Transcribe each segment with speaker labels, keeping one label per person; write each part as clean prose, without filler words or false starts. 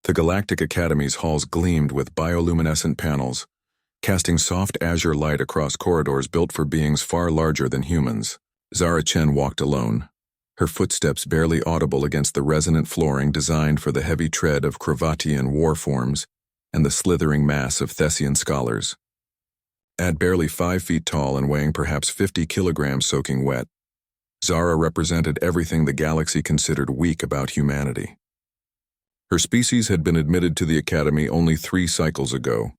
Speaker 1: The Galactic Academy's halls gleamed with bioluminescent panels, casting soft azure light across corridors built for beings far larger than humans. Zara Chen walked alone, her footsteps barely audible against the resonant flooring designed for the heavy tread of Kravatian war forms and the slithering mass of Thessian scholars. At barely 5 feet tall and weighing perhaps 50 kilograms soaking wet, Zara represented everything the galaxy considered weak about humanity. Her species had been admitted to the Academy only 3 cycles ago,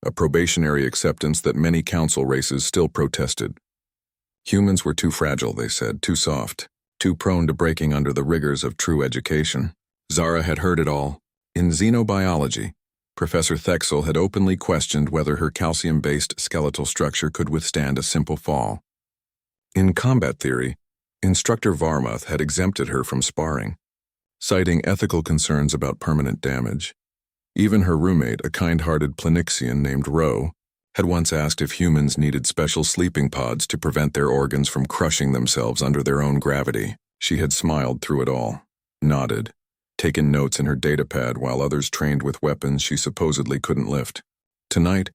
Speaker 1: a probationary acceptance that many council races still protested. Humans were too fragile, they said, too soft, too prone to breaking under the rigors of true education. Zara had heard it all. In xenobiology, Professor Thexel had openly questioned whether her calcium-based skeletal structure could withstand a simple fall. In combat theory, Instructor Varmuth had exempted her from sparring, citing ethical concerns about permanent damage. Even her roommate, a kind-hearted Planixian named Ro, had once asked if humans needed special sleeping pods to prevent their organs from crushing themselves under their own gravity. She had smiled through it all, nodded, taken notes in her datapad while others trained with weapons she supposedly couldn't lift. Tonight,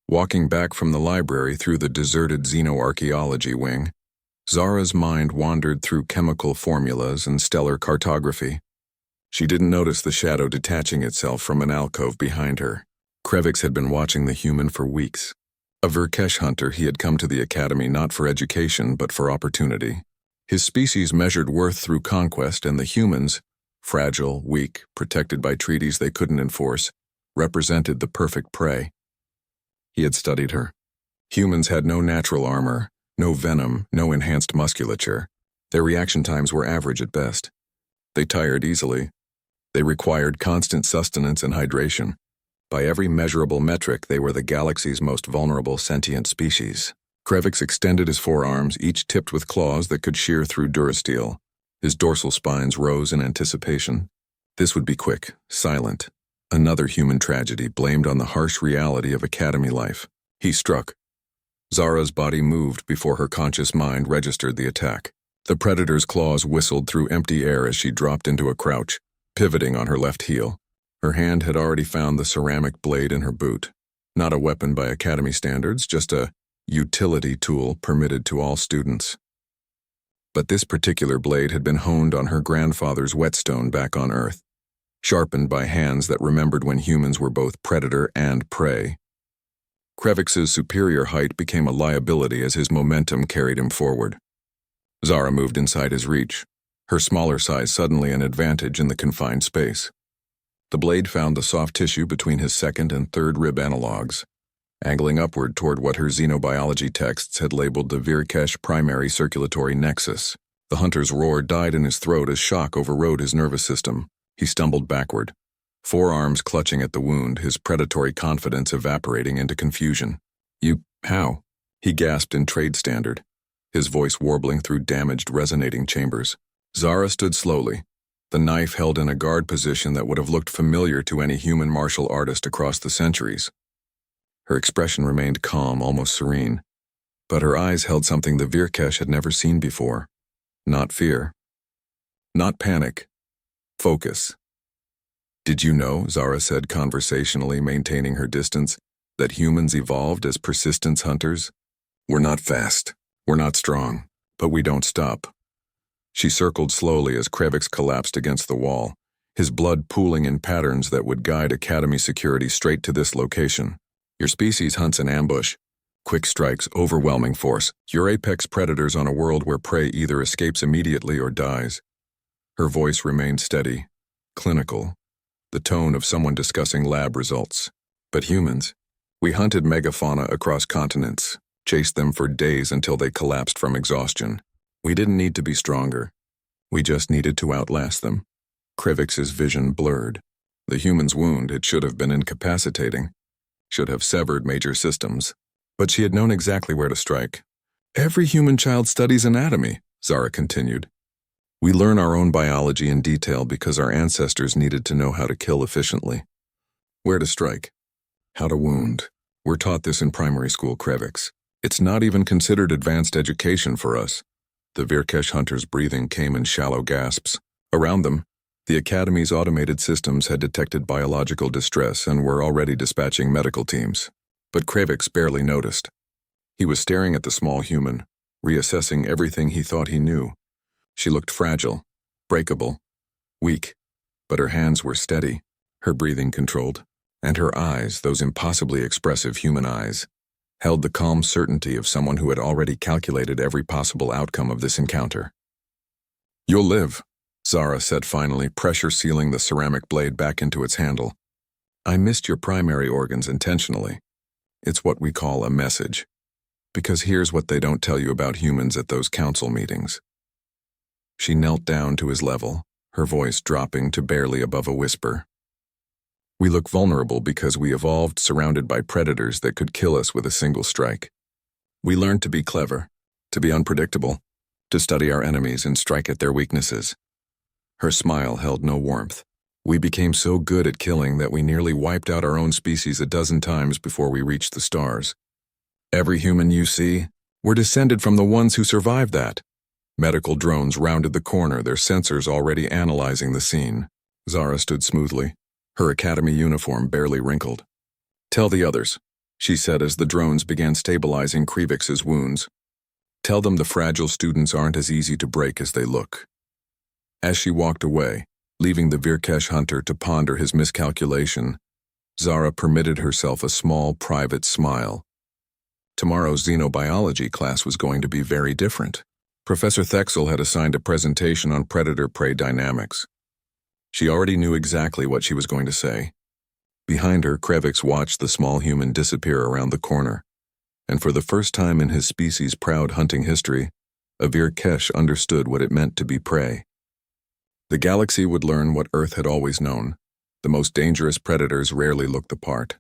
Speaker 1: walking back from the library through the deserted xenoarchaeology wing, Zara's mind wandered through chemical formulas and stellar cartography. She didn't notice the shadow detaching itself from an alcove behind her. Krevix had been watching the human for weeks. A Verkesh hunter, he had come to the Academy not for education but for opportunity. His species measured worth through conquest, and the humans, fragile, weak, protected by treaties they couldn't enforce, represented the perfect prey. He had studied her. Humans had no natural armor, no venom, no enhanced musculature. Their reaction times were average at best. They tired easily. They required constant sustenance and hydration. By every measurable metric, they were the galaxy's most vulnerable sentient species. Krevix extended his forearms, each tipped with claws that could shear through durasteel. His dorsal spines rose in anticipation. This would be quick, silent. Another human tragedy blamed on the harsh reality of Academy life. He struck. Zara's body moved before her conscious mind registered the attack. The predator's claws whistled through empty air as she dropped into a crouch, pivoting on her left heel. Her hand had already found the ceramic blade in her boot. Not a weapon by Academy standards, just a utility tool permitted to all students. But this particular blade had been honed on her grandfather's whetstone back on Earth, sharpened by hands that remembered when humans were both predator and prey. Krevix's superior height became a liability as his momentum carried him forward. Zara moved inside his reach, her smaller size suddenly an advantage in the confined space. The blade found the soft tissue between his second and third rib analogs, angling upward toward what her xenobiology texts had labeled the Verkesh primary circulatory nexus. The hunter's roar died in his throat as shock overrode his nervous system. He stumbled backward, forearms clutching at the wound, his predatory confidence evaporating into confusion. How? He gasped in trade standard, his voice warbling through damaged, resonating chambers. Zara stood slowly, the knife held in a guard position that would have looked familiar to any human martial artist across the centuries. Her expression remained calm, almost serene, but her eyes held something the Verkesh had never seen before. Not fear. Not panic. Focus. "Did you know," Zara said conversationally, maintaining her distance, "that humans evolved as persistence hunters? We're not fast, we're not strong, but we don't stop." She circled slowly as Krevix collapsed against the wall, his blood pooling in patterns that would guide Academy security straight to this location. "Your species hunts in ambush. Quick strikes, overwhelming force. You're apex predators on a world where prey either escapes immediately or dies." Her voice remained steady, clinical, the tone of someone discussing lab results. "But humans, we hunted megafauna across continents, chased them for days until they collapsed from exhaustion. We didn't need to be stronger. We just needed to outlast them." Krevix's vision blurred. The human's wound, it should have been incapacitating, should have severed major systems. But she had known exactly where to strike. "Every human child studies anatomy," Zara continued. "We learn our own biology in detail because our ancestors needed to know how to kill efficiently. Where to strike, how to wound. We're taught this in primary school, Krevix. It's not even considered advanced education for us." The Verkesh hunter's breathing came in shallow gasps. Around them, The Academy's automated systems had detected biological distress and were already dispatching medical teams. But Kravix barely noticed. He was staring at the small human, reassessing everything he thought he knew. She looked fragile, breakable, weak, but her hands were steady, her breathing controlled, and her eyes, those impossibly expressive human eyes, held the calm certainty of someone who had already calculated every possible outcome of this encounter. "You'll live," Zara said finally, pressure sealing the ceramic blade back into its handle. "I missed your primary organs intentionally. It's what we call a message. Because here's what they don't tell you about humans at those council meetings." She knelt down to his level, her voice dropping to barely above a whisper. "We look vulnerable because we evolved surrounded by predators that could kill us with a single strike. We learned to be clever, to be unpredictable, to study our enemies and strike at their weaknesses." Her smile held no warmth. "We became so good at killing that we nearly wiped out our own species a dozen times before we reached the stars. Every human you see, we're descended from the ones who survived that." Medical drones rounded the corner, their sensors already analyzing the scene. Zara stood smoothly, her academy uniform barely wrinkled. "Tell the others," she said as the drones began stabilizing Kravix's wounds. "Tell them the fragile students aren't as easy to break as they look." As she walked away, leaving the Virkesh hunter to ponder his miscalculation, Zara permitted herself a small, private smile. Tomorrow's xenobiology class was going to be very different. Professor Thexel had assigned a presentation on predator-prey dynamics. She already knew exactly what she was going to say. Behind her, Kravix watched the small human disappear around the corner, and for the first time in his species' proud hunting history, a Virkesh understood what it meant to be prey. The galaxy would learn what Earth had always known. The most dangerous predators rarely looked the part.